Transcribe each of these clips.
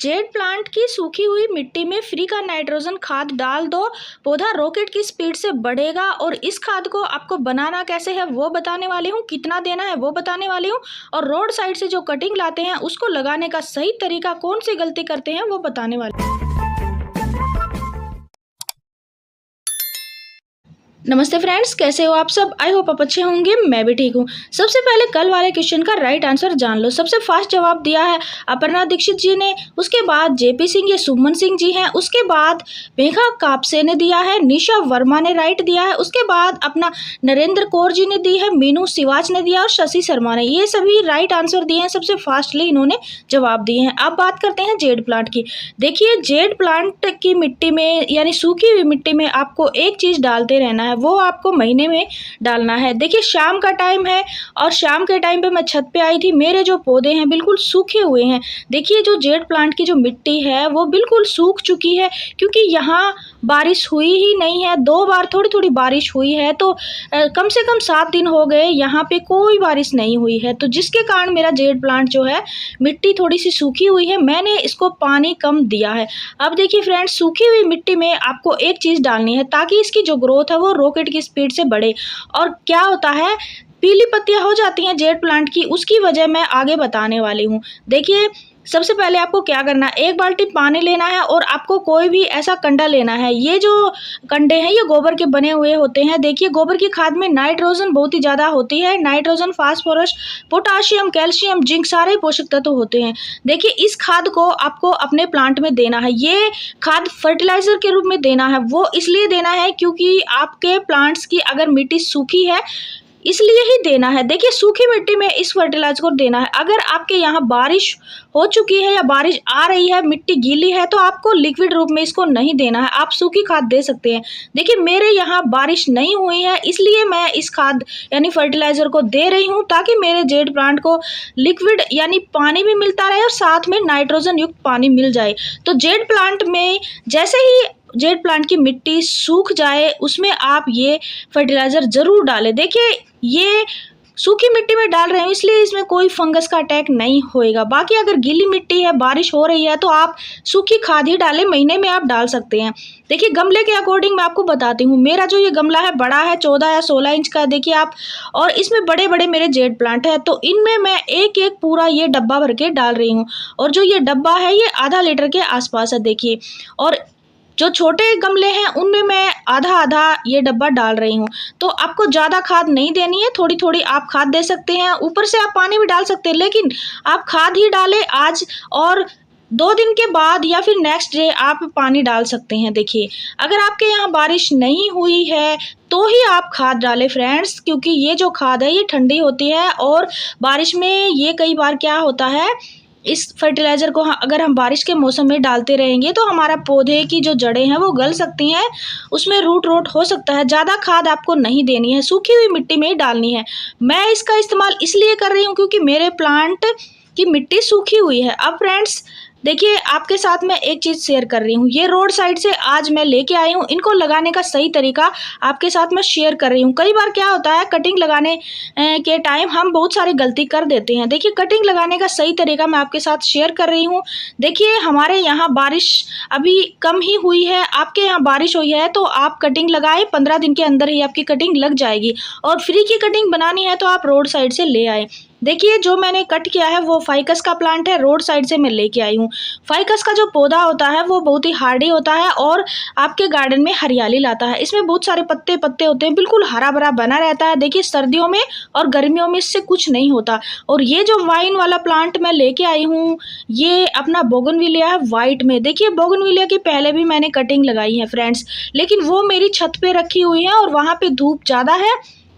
Jade plant की सूखी हुई मिट्टी में फ्री का नाइट्रोजन खाद डाल दो, पौधा रॉकेट की स्पीड से बढ़ेगा। और इस खाद को आपको बनाना कैसे है वो बताने वाली हूँ, कितना देना है वो बताने वाली हूँ, और रोड साइड से जो कटिंग लाते हैं उसको लगाने का सही तरीका, कौन सी गलती करते हैं वो बताने वाली हूँ। नमस्ते फ्रेंड्स, कैसे हो आप सब। आई होप आप अच्छे होंगे, मैं भी ठीक हूँ। सबसे पहले कल वाले क्वेश्चन का राइट आंसर जान लो। सबसे फास्ट जवाब दिया है अपर्णा दीक्षित जी ने, उसके बाद जेपी सिंह, ये सुमन सिंह जी हैं, उसके बाद मेघा कापसे ने दिया है, निशा वर्मा ने राइट दिया है, उसके बाद अपना नरेंद्र कौर जी ने दी है, मीनू सिवाच ने दिया और शशि शर्मा ने। ये सभी राइट आंसर दिए हैं, सबसे फास्टली इन्होंने जवाब दिए हैं। अब बात करते हैं जेड प्लांट की। देखिए, जेड प्लांट की मिट्टी में यानी सूखी हुई मिट्टी में आपको एक चीज़ डालते रहना है, वो आपको महीने में डालना है। देखिए, शाम का टाइम है और शाम के टाइम पे मैं छत पे आई थी, मेरे जो पौधे हैं बिल्कुल सूखे हुए हैं। देखिए, जो जेड प्लांट की जो मिट्टी है वो बिल्कुल सूख चुकी है, क्योंकि यहाँ बारिश हुई ही नहीं है। 2 बार थोड़ी थोड़ी बारिश हुई है, तो कम से कम 7 दिन हो गए यहाँ पे कोई बारिश नहीं हुई है, तो जिसके कारण मेरा जेड प्लांट जो है मिट्टी थोड़ी सी सूखी हुई है। मैंने इसको पानी कम दिया है। अब देखिए फ्रेंड्स, सूखी हुई मिट्टी में आपको एक चीज़ डालनी है ताकि इसकी जो ग्रोथ है वो रॉकेट की स्पीड से बढ़े। और क्या होता है, पीली पत्तियां हो जाती हैं जेड प्लांट की, उसकी वजह मैं आगे बताने वाली हूँ। देखिए, सबसे पहले आपको क्या करना है, 1 बाल्टी पानी लेना है और आपको कोई भी ऐसा कंडा लेना है। ये जो कंडे हैं ये गोबर के बने हुए होते हैं। देखिए, गोबर की खाद में नाइट्रोजन बहुत ही ज़्यादा होती है। Nitrogen, phosphorus, potassium, calcium, zinc सारे पोषक तत्व होते हैं। देखिए, इस खाद को आपको अपने प्लांट में देना है। ये खाद फर्टिलाइजर के रूप में देना है। वो इसलिए देना है क्योंकि आपके प्लांट्स की अगर मिट्टी सूखी है इसलिए ही देना है। देखिए, सूखी मिट्टी में इस फर्टिलाइजर को देना है। अगर आपके यहाँ बारिश हो चुकी है या बारिश आ रही है, मिट्टी गीली है, तो आपको लिक्विड रूप में इसको नहीं देना है, आप सूखी खाद दे सकते हैं। देखिए, मेरे यहाँ बारिश नहीं हुई है, इसलिए मैं इस खाद यानी फर्टिलाइजर को दे रही हूँ ताकि मेरे जेड प्लांट को लिक्विड यानी पानी भी मिलता रहे और साथ में नाइट्रोजन युक्त पानी मिल जाए। तो जेड प्लांट में जैसे ही जेड प्लांट की मिट्टी सूख जाए उसमें आप ये फर्टिलाइजर ज़रूर डालें। देखिए, ये सूखी मिट्टी में डाल रहे हैं इसलिए इसमें कोई फंगस का अटैक नहीं होएगा। बाकी अगर गीली मिट्टी है, बारिश हो रही है, तो आप सूखी खाद ही डालें, महीने में आप डाल सकते हैं। देखिए, गमले के अकॉर्डिंग मैं आपको बताती हूँ। मेरा जो ये गमला है बड़ा है, 14 या 16 इंच का। देखिए आप, और इसमें बड़े बड़े मेरे जेड प्लांट है, तो इनमें मैं एक एक पूरा ये डब्बा भर के डाल रही हूँ। और जो ये डब्बा है ये आधा लीटर के आसपास है। देखिए, और जो छोटे गमले हैं उनमें मैं आधा आधा ये डब्बा डाल रही हूँ। तो आपको ज़्यादा खाद नहीं देनी है, थोड़ी थोड़ी आप खाद दे सकते हैं। ऊपर से आप पानी भी डाल सकते हैं, लेकिन आप खाद ही डालें आज, और 2 दिन के बाद या फिर नेक्स्ट डे आप पानी डाल सकते हैं। देखिए, अगर आपके यहाँ बारिश नहीं हुई है तो ही आप खाद डालें फ्रेंड्स, क्योंकि ये जो खाद है ये ठंडी होती है और बारिश में ये कई बार क्या होता है, इस फर्टिलाइज़र को अगर हम बारिश के मौसम में डालते रहेंगे तो हमारा पौधे की जो जड़ें हैं वो गल सकती हैं, उसमें रूट रोट हो सकता है। ज़्यादा खाद आपको नहीं देनी है, सूखी हुई मिट्टी में ही डालनी है। मैं इसका इस्तेमाल इसलिए कर रही हूँ क्योंकि मेरे प्लांट की मिट्टी सूखी हुई है। अब फ्रेंड्स देखिए, आपके साथ मैं एक चीज़ शेयर कर रही हूँ। ये रोड साइड से आज मैं लेके आई हूँ, इनको लगाने का सही तरीका आपके साथ मैं शेयर कर रही हूँ। कई बार क्या होता है, कटिंग लगाने के टाइम हम बहुत सारी गलती कर देते हैं। देखिए, कटिंग लगाने का सही तरीका मैं आपके साथ शेयर कर रही हूँ। देखिए, हमारे यहाँ बारिश अभी कम ही हुई है, आपके यहाँ बारिश हुई है, तो आप कटिंग लगाए, 15 दिन के अंदर ही आपकी कटिंग लग जाएगी। और फ्री की कटिंग बनानी है तो आप रोड साइड से ले आए। देखिए, जो मैंने कट किया है वो फाइकस का प्लांट है, रोड साइड से मैं लेके आई हूँ। फाइकस का जो पौधा होता है वो बहुत ही हार्डी होता है और आपके गार्डन में हरियाली लाता है। इसमें बहुत सारे पत्ते पत्ते होते हैं, बिल्कुल हरा भरा बना रहता है। देखिए, सर्दियों में और गर्मियों में इससे कुछ नहीं होता। और ये जो वाइन वाला प्लांट मैं लेके आई हूँ, ये अपना बोगनविलिया है वाइट में। देखिए, बोगनविलिया की पहले भी मैंने कटिंग लगाई है फ्रेंड्स, लेकिन वो मेरी छत पे रखी हुई है और वहाँ पे धूप ज़्यादा है,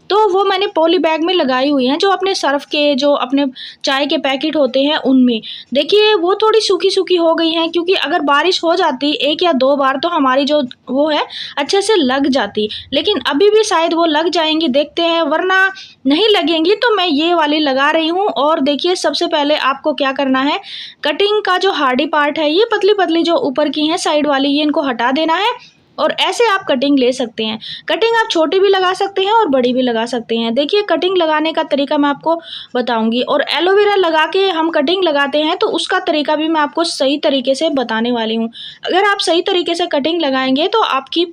तो वो मैंने पॉली बैग में लगाई हुई हैं, जो अपने सर्फ के, जो अपने चाय के पैकेट होते हैं उनमें। देखिए, वो थोड़ी सूखी सूखी हो गई हैं, क्योंकि अगर बारिश हो जाती 1 या 2 बार तो हमारी जो वो है अच्छे से लग जाती, लेकिन अभी भी शायद वो लग जाएंगी, देखते हैं, वरना नहीं लगेंगी तो मैं ये वाली लगा रही हूँ। और देखिए, सबसे पहले आपको क्या करना है, कटिंग का जो हार्डी पार्ट है, ये पतली पतली जो ऊपर की हैं साइड वाली, ये इनको हटा देना है। और ऐसे आप कटिंग ले सकते हैं। कटिंग आप छोटी भी लगा सकते हैं और बड़ी भी लगा सकते हैं। देखिए कटिंग लगाने का तरीका मैं आपको बताऊंगी, और एलोवेरा लगा के हम कटिंग लगाते हैं तो उसका तरीका भी मैं आपको सही तरीके से बताने वाली हूँ। अगर आप सही तरीके से कटिंग लगाएंगे तो आपकी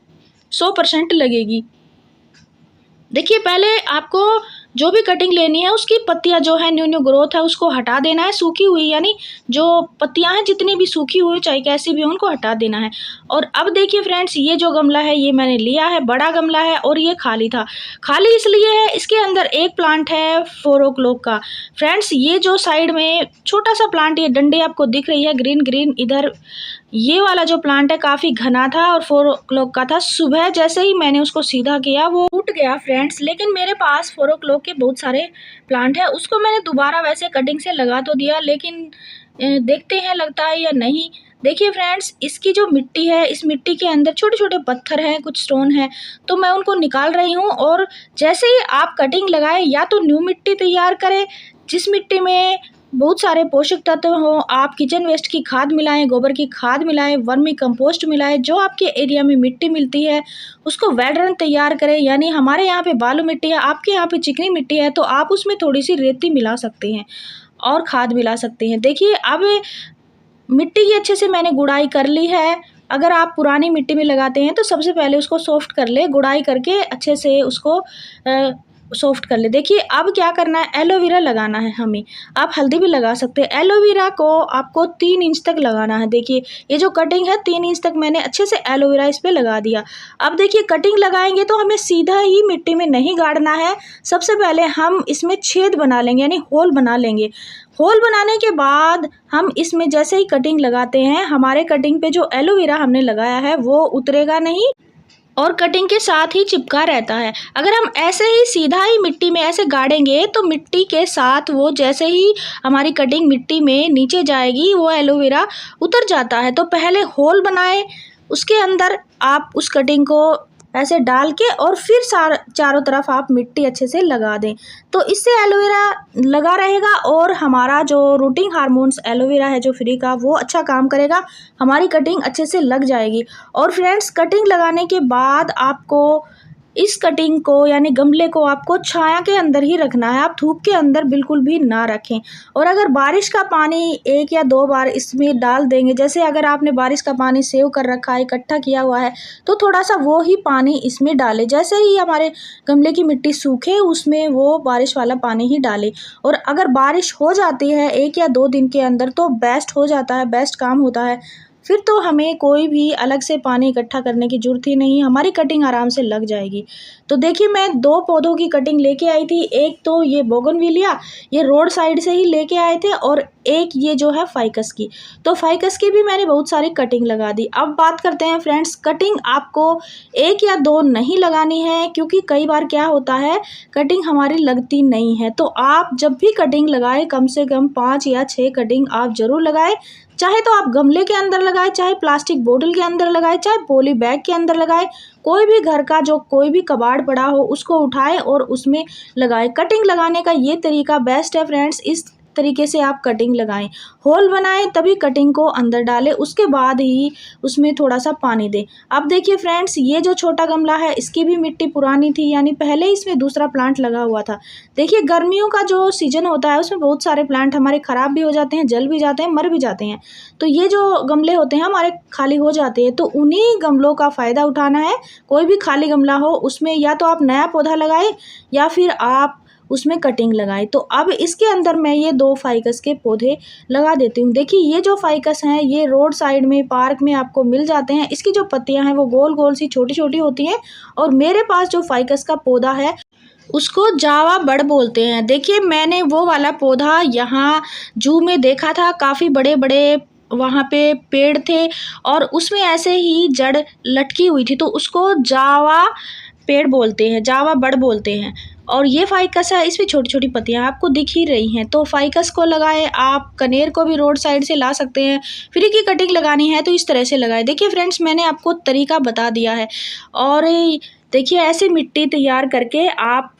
100% लगेगी। देखिए पहले आपको जो भी कटिंग लेनी है उसकी पत्तियां जो है, न्यू न्यू ग्रोथ है, उसको हटा देना है। सूखी हुई यानी जो पत्तियां हैं जितनी भी सूखी हुई चाहे कैसी भी हो उनको हटा देना है। और अब देखिए फ्रेंड्स, ये जो गमला है ये मैंने लिया है, बड़ा गमला है और ये खाली था। खाली इसलिए है, इसके अंदर एक प्लांट है 4 o'clock का। फ्रेंड्स ये जो साइड में छोटा सा प्लांट, ये डंडे आपको दिख रही है ग्रीन ग्रीन, इधर ये वाला जो प्लांट है काफ़ी घना था और 4 o'clock का था। सुबह जैसे ही मैंने उसको सीधा किया वो टूट गया फ्रेंड्स, लेकिन मेरे पास 4 o'clock के बहुत सारे प्लांट है। उसको मैंने दोबारा वैसे कटिंग से लगा तो दिया, लेकिन देखते हैं लगता है या नहीं। देखिए फ्रेंड्स, इसकी जो मिट्टी है, इस मिट्टी के अंदर छोटे छोटे पत्थर हैं, कुछ स्टोन है, तो मैं उनको निकाल रही हूँ। और जैसे ही आप कटिंग लगाएं या तो न्यू मिट्टी तैयार करें जिस मिट्टी में बहुत सारे पोषक तत्व हो। आप किचन वेस्ट की खाद मिलाएं, गोबर की खाद मिलाएं, वर्मी कंपोस्ट मिलाएं, जो आपके एरिया में मिट्टी मिलती है उसको वेल रन तैयार करें। यानी हमारे यहाँ पे बालू मिट्टी है, आपके यहाँ पे चिकनी मिट्टी है, तो आप उसमें थोड़ी सी रेती मिला सकते हैं और खाद मिला सकते हैं। देखिए अब मिट्टी की अच्छे से मैंने गुड़ाई कर ली है। अगर आप पुरानी मिट्टी में लगाते हैं तो सबसे पहले उसको सॉफ्ट कर ले, गुड़ाई करके अच्छे से उसको सॉफ्ट कर ले। देखिए अब क्या करना है, एलोवेरा लगाना है हमें। आप हल्दी भी लगा सकते हैं। एलोवेरा को आपको 3 इंच तक लगाना है। देखिए ये जो कटिंग है 3 इंच तक मैंने अच्छे से एलोवेरा इस पर लगा दिया। अब देखिए कटिंग लगाएंगे तो हमें सीधा ही मिट्टी में नहीं गाड़ना है। सबसे पहले हम इसमें छेद बना लेंगे, यानी होल बना लेंगे। होल बनाने के बाद हम इसमें जैसे ही कटिंग लगाते हैं, हमारे कटिंग पे जो एलोवेरा हमने लगाया है वो उतरेगा नहीं और कटिंग के साथ ही चिपका रहता है। अगर हम ऐसे ही सीधा ही मिट्टी में ऐसे गाड़ेंगे तो मिट्टी के साथ वो जैसे ही हमारी कटिंग मिट्टी में नीचे जाएगी वो एलोवेरा उतर जाता है। तो पहले होल बनाएं, उसके अंदर आप उस कटिंग को ऐसे डाल के और फिर चारों तरफ आप मिट्टी अच्छे से लगा दें, तो इससे एलोवेरा लगा रहेगा और हमारा जो रूटिंग हार्मोन्स एलोवेरा है जो फ्री का, वो अच्छा काम करेगा, हमारी कटिंग अच्छे से लग जाएगी। और फ्रेंड्स कटिंग लगाने के बाद आपको इस कटिंग को यानी गमले को आपको छाया के अंदर ही रखना है। आप धूप के अंदर बिल्कुल भी ना रखें। और अगर बारिश का पानी 1 या 2 बार इसमें डाल देंगे, जैसे अगर आपने बारिश का पानी सेव कर रखा है, इकट्ठा किया हुआ है, तो थोड़ा सा वो ही पानी इसमें डालें। जैसे ही हमारे गमले की मिट्टी सूखे उसमें वो बारिश वाला पानी ही डालें। और अगर बारिश हो जाती है 1 या 2 दिन के अंदर तो बेस्ट हो जाता है, बेस्ट काम होता है। फिर तो हमें कोई भी अलग से पानी इकट्ठा करने की ज़रूरत ही नहीं, हमारी कटिंग आराम से लग जाएगी। तो देखिए मैं 2 पौधों की कटिंग लेके आई थी। एक तो ये बोगनविलिया, ये रोड साइड से ही लेके आए थे, और एक ये जो है फाइकस की। तो फाइकस की भी मैंने बहुत सारी कटिंग लगा दी। अब बात करते हैं फ्रेंड्स, कटिंग आपको 1 या 2 नहीं लगानी है, क्योंकि कई बार क्या होता है कटिंग हमारी लगती नहीं है। तो आप जब भी कटिंग लगाएं कम से कम 5 या 6 कटिंग आप ज़रूर लगाएं। चाहे तो आप गमले के अंदर लगाएं, चाहे प्लास्टिक बोतल के अंदर लगाएं, चाहे पॉली बैग के अंदर लगाएं, कोई भी घर का जो कोई भी कबाड़ पड़ा हो उसको उठाएं और उसमें लगाएं। कटिंग लगाने का ये तरीका बेस्ट है फ्रेंड्स। इस तरीके से आप कटिंग लगाएं, होल बनाएं, तभी कटिंग को अंदर डालें, उसके बाद ही उसमें थोड़ा सा पानी दें। अब देखिए फ्रेंड्स, ये जो छोटा गमला है इसकी भी मिट्टी पुरानी थी, यानी पहले इसमें दूसरा प्लांट लगा हुआ था। देखिए गर्मियों का जो सीजन होता है उसमें बहुत सारे प्लांट हमारे ख़राब भी हो जाते हैं, जल भी जाते हैं, मर भी जाते हैं। तो ये जो गमले होते हैं हमारे खाली हो जाते हैं, तो उन्हीं गमलों का फ़ायदा उठाना है। कोई भी खाली गमला हो उसमें या तो आप नया पौधा लगाएं या फिर आप उसमें कटिंग लगाएं। तो अब इसके अंदर मैं ये 2 फाइकस के पौधे लगा देती हूँ। देखिए ये जो फाइकस हैं ये रोड साइड में पार्क में आपको मिल जाते हैं। इसकी जो पत्तियां हैं वो गोल गोल सी छोटी छोटी होती हैं, और मेरे पास जो फाइकस का पौधा है उसको जावा बड़ बोलते हैं। देखिए मैंने वो वाला पौधा यहाँ जू में देखा था, काफ़ी बड़े बड़े वहाँ पे पेड़ थे और उसमें ऐसे ही जड़ लटकी हुई थी, तो उसको जावा पेड़ बोलते हैं, जावा बड़ बोलते हैं। और ये फाइकस है, इसमें छोटी छोटी पत्तियां आपको दिख ही रही हैं। तो फाइकस को लगाएं। आप कनेर को भी रोड साइड से ला सकते हैं। फ्री की कटिंग लगानी है तो इस तरह से लगाएं। देखिए फ्रेंड्स मैंने आपको तरीका बता दिया है। और देखिए ऐसे मिट्टी तैयार करके आप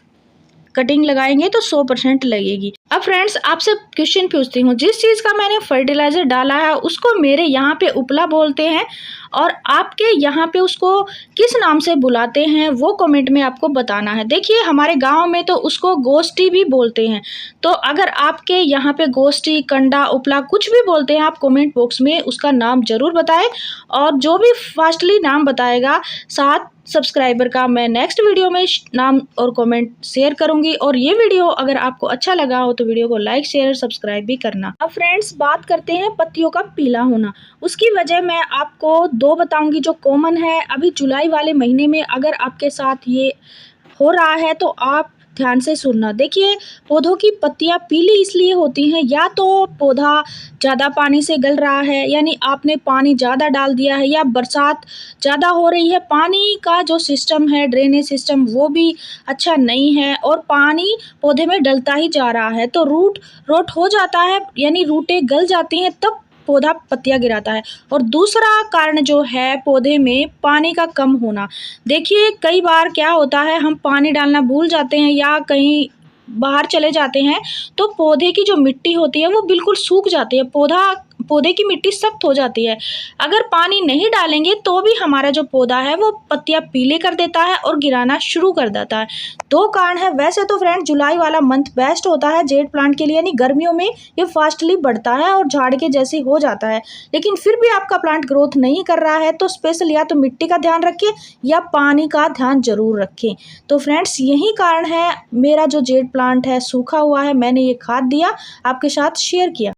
कटिंग लगाएंगे तो 100% लगेगी। अब फ्रेंड्स आपसे क्वेश्चन पूछती हूँ, जिस चीज़ का मैंने फर्टिलाइज़र डाला है उसको मेरे यहाँ पे उपला बोलते हैं और आपके यहाँ पे उसको किस नाम से बुलाते हैं वो कमेंट में आपको बताना है। देखिए हमारे गांव में तो उसको गोष्ठी भी बोलते हैं, तो अगर आपके यहाँ पे गोष्ठी, कंडा, उपला कुछ भी बोलते हैं, आप कमेंट बॉक्स में उसका नाम ज़रूर बताएं। और जो भी फास्टली नाम बताएगा 7 सब्सक्राइबर का मैं नेक्स्ट वीडियो में नाम और कमेंट शेयर करूंगी। और ये वीडियो अगर आपको अच्छा लगा हो तो वीडियो को लाइक, शेयर और सब्सक्राइब भी करना। अब फ्रेंड्स बात करते हैं पत्तियों का पीला होना। उसकी वजह मैं आपको 2 बताऊंगी जो कॉमन है। अभी जुलाई वाले महीने में अगर आपके साथ ये हो रहा है तो आप ध्यान से सुनना। देखिए पौधों की पत्तियां पीली इसलिए होती हैं, या तो पौधा ज़्यादा पानी से गल रहा है, यानी आपने पानी ज़्यादा डाल दिया है, या बरसात ज़्यादा हो रही है, पानी का जो सिस्टम है, ड्रेनेज सिस्टम, वो भी अच्छा नहीं है और पानी पौधे में डलता ही जा रहा है, तो रूट रोट हो जाता है, यानी रूटें गल जाती हैं, तब पौधा पत्तियां गिराता है। और दूसरा कारण जो है पौधे में पानी का कम होना। देखिए कई बार क्या होता है, हम पानी डालना भूल जाते हैं या कहीं बाहर चले जाते हैं, तो पौधे की जो मिट्टी होती है वो बिल्कुल सूख जाती है, पौधे की मिट्टी सख्त हो जाती है। अगर पानी नहीं डालेंगे तो भी हमारा जो पौधा है वो पत्तियां पीले कर देता है और गिराना शुरू कर देता है। 2 कारण है। वैसे तो फ्रेंड जुलाई वाला मंथ बेस्ट होता है जेड प्लांट के लिए, यानी गर्मियों में ये फास्टली बढ़ता है और झाड़ के जैसे हो जाता है। लेकिन फिर भी आपका प्लांट ग्रोथ नहीं कर रहा है तो स्पेशल या तो मिट्टी का ध्यान रखें या पानी का ध्यान जरूर रखें। तो फ्रेंड्स यही कारण है, मेरा जो जेड प्लांट है सूखा हुआ है, मैंने ये खाद दिया, आपके साथ शेयर किया।